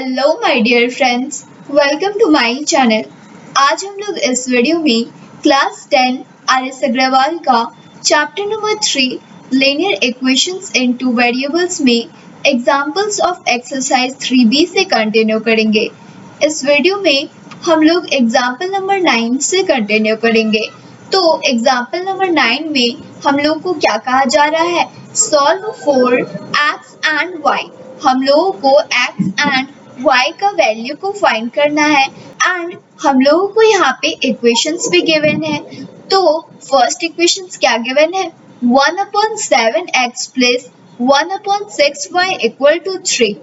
Hello my dear friends, welcome to my channel. आज हम लोग इस वीडियो में क्लास 10 आर.एस. अग्रवाल का चैप्टर नंबर 3 लीनियर इक्वेशंस इन टू वेरिएबल्स में एग्जांपल्स ऑफ एक्सरसाइज 3B से कंटिन्यू करेंगे। इस वीडियो में हम लोग एग्जांपल नंबर 9 से कंटिन्यू करेंगे। तो एग्जांपल नंबर 9 में हम लोग को क्या कहा जा रहा है? Solve for X and Y. हम लोगों को x एंड y का वैल्यू को फाइंड करना है एंड हम लोगों को यहाँ पे इक्वेशंस भी गिवन है। तो फर्स्ट इक्वेशंस क्या गिवन है? 1/7x plus 1/6y equal to 3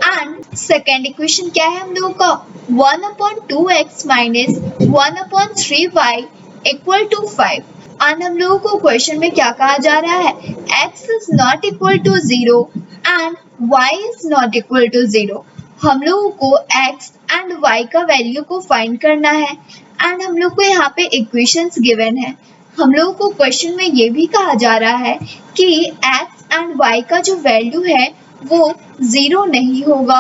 and second equation क्या है हम लोगों का? 1/2x minus 1/3y equal to 5 and हम लोगों को क्वेश्चन में क्या कहा जा रहा है? x is not equal to 0 and y is not equal to 0। हम लोगों को x एंड y का वैल्यू को फाइंड करना है एंड हम लोग को यहाँ पे इक्वेशंस गिवन है। हम लोगों को क्वेश्चन में ये भी कहा जा रहा है कि x एंड y का जो वैल्यू है वो 0 नहीं होगा।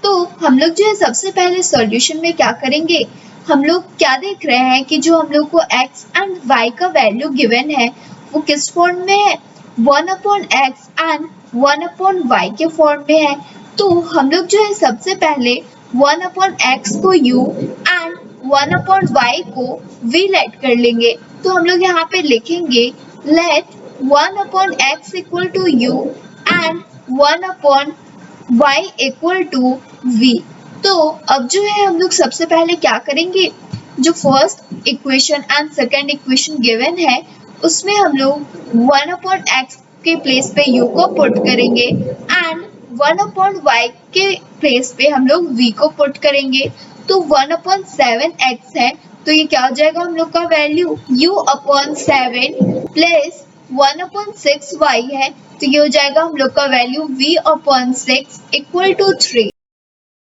तो हम लोग जो है सबसे पहले सॉल्यूशन में क्या करेंगे? हम लोग क्या देख रहे हैं कि जो हम लोग को x एंड y का वैल्यू गिवन है वो किस फॉर्म में है? 1/x एंड 1/y के फॉर्म में है। तो हम लोग जो है सबसे पहले 1/x को u एंड 1/y को v लेट कर लेंगे। तो हम लोग यहाँ पे लिखेंगे let 1/x equal to u and 1/y equal to v। तो अब जो है हम लोग सबसे पहले क्या करेंगे? जो first equation and second equation given है उसमें हम लोग 1/x के प्लेस पे u को पुट करेंगे एंड 1/y के प्लेस पे हम लोग v को पुट करेंगे। तो 1/7x है तो ये क्या हो जाएगा हम लोग का वैल्यू? u/7 प्लस 1/6y है तो ये हो जाएगा हम लोग का वैल्यू v/6 इक्वल टू 3।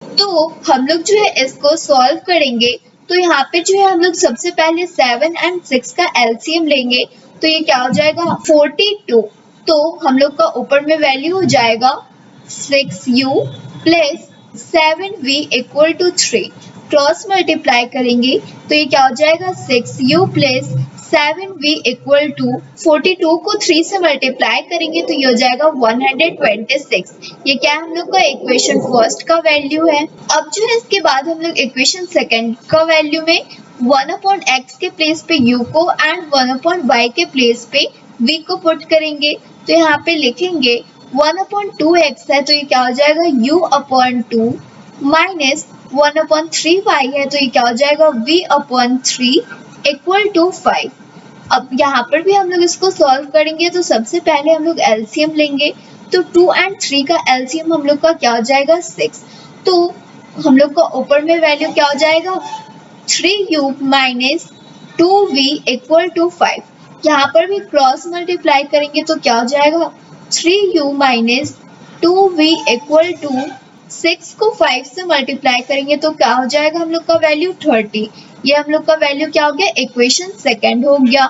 तो हम लोग जो है इसको सॉल्व करेंगे। तो यहाँ पे जो है हम लोग सबसे पहले 7 एंड 6 का एलसीएम लेंगे तो ये क्या हो जाएगा? 42। तो हम लोग का ऊपर में वैल्यू हो जाएगा 6u plus 7v equal to 3। Cross multiply करेंगे तो ये क्या हो जाएगा? 6u plus 7v equal to 42 को 3 से मल्टीप्लाई करेंगे तो ये हो जाएगा 126। ये क्या है हम लोग का इक्वेशन फर्स्ट का वैल्यू है। अब जो है इसके बाद हम लोग इक्वेशन सेकंड का वैल्यू में 1/x के प्लेस पे u को एंड 1/y के प्लेस पे v को पुट करेंगे। तो यहाँ पे लिखेंगे 1/2x है तो ये क्या हो जाएगा? u/2 माइनस 1/3y है तो ये क्या हो जाएगा? v/3 equal to 5। अब यहाँ पर भी हम लोग इसको सॉल्व करेंगे तो सबसे पहले हम लोग एलसीएम लेंगे। तो 2 एंड 3 का एलसीएम हम लोग का क्या हो जाएगा? 6। तो हम लोग का ऊपर में वैल्यू क्या हो जाएगा? 3u minus 2v equal to 5। यहाँ पर भी क्रॉस मल्टीप्लाई करेंगे तो क्या हो जाएगा? 3u minus 2v equal to 6 को 5 से मल्टीप्लाई करेंगे तो क्या हो जाएगा हम लोग का वैल्यू? 30। ये हम लोग का वैल्यू क्या हो गया? इक्वेशन सेकंड हो गया।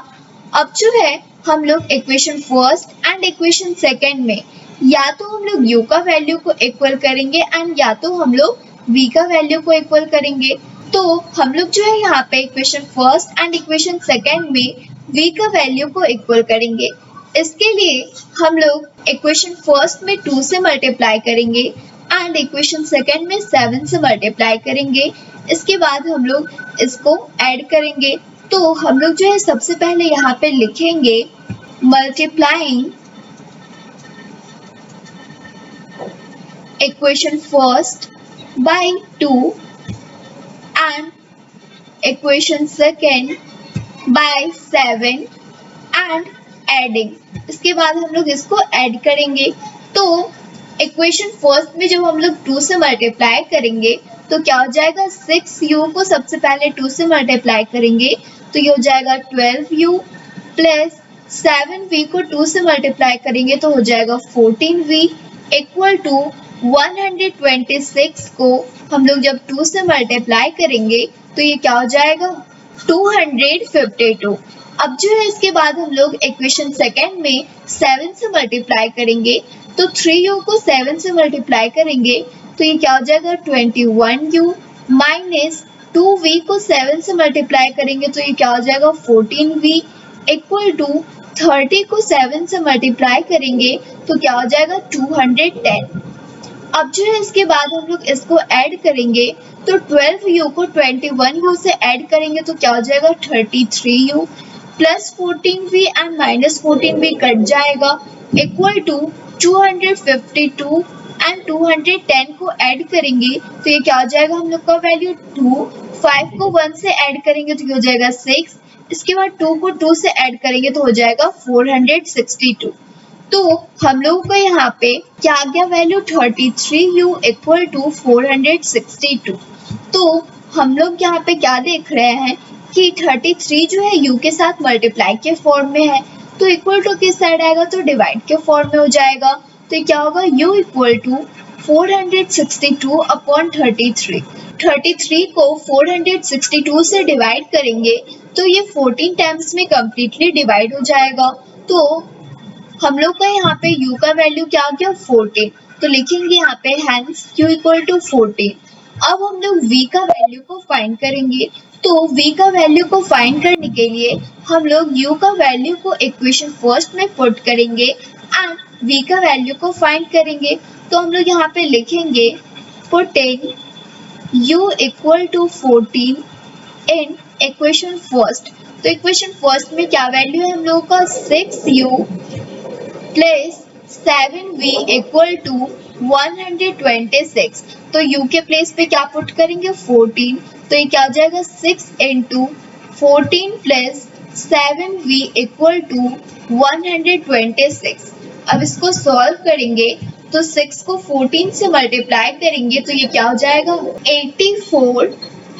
अब जो है हम लोग equation first and equation second में या तो हम लोग u का वैल्यू को इक्वल करेंगे एंड या तो हम लोग v का वैल्यू को इक्वल करेंगे। तो हम लोग जो है यहाँ पे equation first and equation second में v का वैल्यू को इक्वल करेंगे। इसके लिए हम लोग इक्वेशन फर्स्ट में 2 से मल्टीप्लाई करेंगे एंड इक्वेशन सेकंड में 7 से multiply करेंगे। इसके बाद हम लोग इसको ऐड करेंगे। तो हम लोग जो है सबसे पहले यहाँ पे लिखेंगे multiplying equation first by 2 and equation second by 7 and adding. इसके बाद हम लोग इसको ऐड करेंगे। तो इक्वेशन फर्स्ट में जब हम लोग 2 से मल्टीप्लाई करेंगे तो क्या हो जाएगा? 6u को सबसे पहले 2 से मल्टीप्लाई करेंगे तो ये हो जाएगा 12u प्लस 7v को 2 से मल्टीप्लाई करेंगे तो हो जाएगा 14v इक्वल टू 126 को हम लोग जब 2 से मल्टीप्लाई करेंगे तो ये क्या हो जाएगा? 252। अब जो है इसके बाद हम लोग इक्वेशन सेकंड में 7 से मल्टीप्लाई करेंगे तो 3u को 7 से मल्टीप्लाई करेंगे तो ये क्या हो जाएगा 21u माइनस 2v को 7 से मल्टीप्लाई करेंगे तो ये क्या हो जाएगा 14v इक्वल टू 30 को 7 से मल्टीप्लाई करेंगे तो क्या हो जाएगा 210। अब जो है इसके बाद हम लोग इसको ऐड करेंगे तो 12u को 21u से ऐड करेंगे तो क्या हो जाएगा 33u plus 14v and minus 14v cut जाएगा इक्वल टू 252 एंड 210 को ऐड करेंगे तो ये क्या हो जाएगा हम लोग का वैल्यू 2। 5 को 1 से ऐड करेंगे तो ये हो जाएगा 6। इसके बाद 2 को 2 से ऐड करेंगे तो हो जाएगा 462। तो हम लोगों को यहाँ पे क्या आ गया वैल्यू 33u इक्वल टू 462। तो हम लोग यहाँ पे क्या देख रहे हैं कि 33 जो है u के साथ मल्टीप्लाई के फॉर्म में है तो इक्वल टू किस साइड आएगा तो डिवाइड के फॉर्म में हो जाएगा। तो ये क्या होगा u इक्वल टू 462 अपॉन 33। 33 को 462 से डिवाइड करेंगे तो ये 14 टाइम्स में कम्प्लीटली डिवाइड हो जाएगा। तो हम लोग का यहाँ पे u का वैल्यू क्या आ गया 14 तो लिखेंगे यहाँ पे हैंस u इक्वल टू 14। अब हम लोग v का वैल्यू को फाइंड करेंगे तो v का वैल्यू को फाइंड करने के लिए हम लोग u का वैल्यू को इक्वेशन फर्स्ट में पुट करेंगे एंड v का वैल्यू को फाइंड करेंगे। तो हम लोग यहाँ पे लिखेंगे putting u equal to 14 in equation first. तो इक्वेशन फर्स्ट में क्या वैल्यू है हम लोगों का 6u plus 7v equal to 126। तो u के प्लेस पे क्या पुट करेंगे 14 तो ये क्या हो जाएगा 6 into 14 plus 7v equal to 126। अब इसको सॉल्व करेंगे तो 6 को 14 से मल्टीप्लाई करेंगे तो ये क्या हो जाएगा 84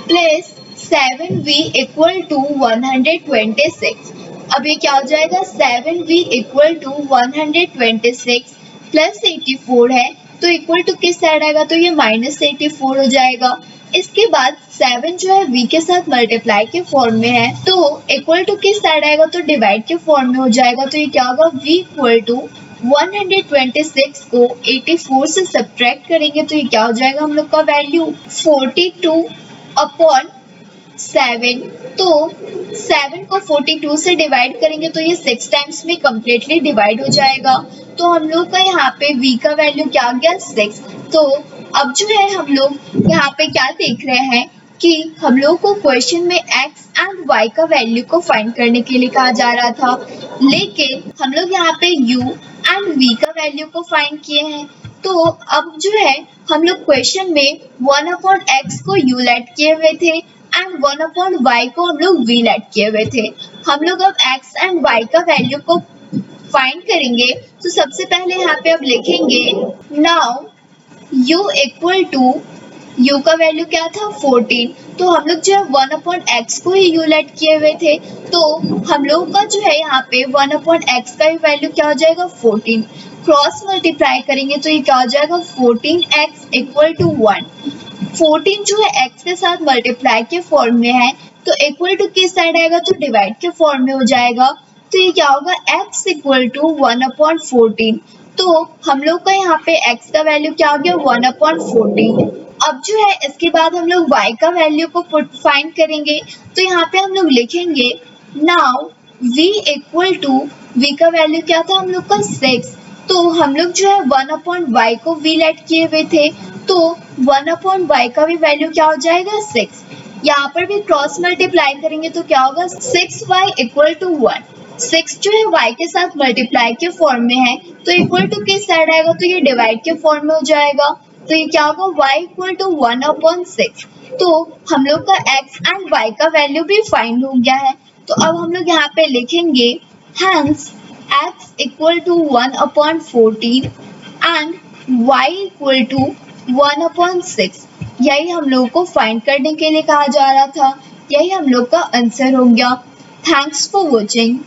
प्लस 7v इक्वल टू 126। अब ये क्या हो जाएगा 7v इक्वल टू 126 प्लस 84 है तो इक्वल टू किस साइड आएगा तो ये माइनस 84 हो जाएगा। इसके बाद 7 जो है v के साथ मल्टीप्लाई के फॉर्म में है तो इक्वल टू किस साइड आएगा तो डिवाइड के फॉर्म में हो जाएगा। तो ये क्या होगा v इक्वल टू 126 को 84 से सब्ट्रैक्ट करेंगे तो ये क्या हो जाएगा हम लोग का वैल्यू 42 अपॉन 7। तो 7 को 42 से डिवाइड करेंगे तो ये 6 टाइम्स में कम्प्लीटली डिवाइड हो जाएगा। तो हम लोग का यहाँ पे v का वैल्यू क्या आ गया 6। तो अब जो है हम लोग यहाँ पे क्या देख रहे हैं कि हम लोग को क्वेश्चन में x एंड y का वैल्यू को फाइंड करने के लिए कहा जा रहा था लेकिन हम लोग यहाँ पे u एंड v का वैल्यू को फाइंड किए हैं। तो अब जो है हम लोग क्वेश्चन में 1 अपॉन x को u लेट किए हुए थे एंड 1 अपॉन y को हम लोग v लेट किए हुए थे। हम लोग अब x एंड y का वैल्यू को फाइंड करेंगे तो सबसे पहले यहाँ पे अब लिखेंगे now u equal to u का वैल्यू क्या था 14। तो हम लोग जो है 1 अपॉन x को ही u लेट किए हुए थे तो हम लोग का जो है यहाँ पे 1 अपॉन x का वैल्यू क्या हो जाएगा 14। क्रॉस मल्टीप्लाई करेंगे तो ये क्या हो जाएगा 14x इक्वल टू 1। 14 जो है x के साथ मल्टीप्लाई के फॉर्म में है तो इक्वल टू किस साइड आएगा तो डिवाइड के फॉर्म में हो जाएगा। तो ये क्या होगा x इक्वल टू 1 अपॉन 14। तो हम लोग का यहाँ पे x का वैल्यू क्या हो गया 1 अपॉन 14। अब जो है इसके बाद हम लोग y का वैल्यू को फाइंड करेंगे तो यहाँ पे हम लोग लिखेंगे now v equal to v का वैल्यू क्या था हम लोग का 6। तो हम लोग जो है 1 अपॉन y को v लेट किए हुए थे तो 1 अपॉन y का भी वैल्यू क्या हो जाएगा 6। यहाँ पर भी क्रॉस मल्टीप्लाई करेंगे तो क्या होगा 6y इक्वल टू 1। 6 जो है y के साथ मल्टीप्लाई के फॉर्म में है तो इक्वल टू किस साइड आएगा तो ये डिवाइड के फॉर्म में हो जाएगा। तो ये क्या होगा y इक्वल टू 1 अपॉन 6। तो हम लोग का x एंड y का वैल्यू भी फाइंड हो गया है। तो अब हम लोग यहाँ पे लिखेंगे hence x equal to 1 upon 14 and y equal to 1 upon 6। यही हम लोग को फाइंड करने के लिए कहा जा रहा था, यही हम लोग का आंसर हो गया। Thanks for watching.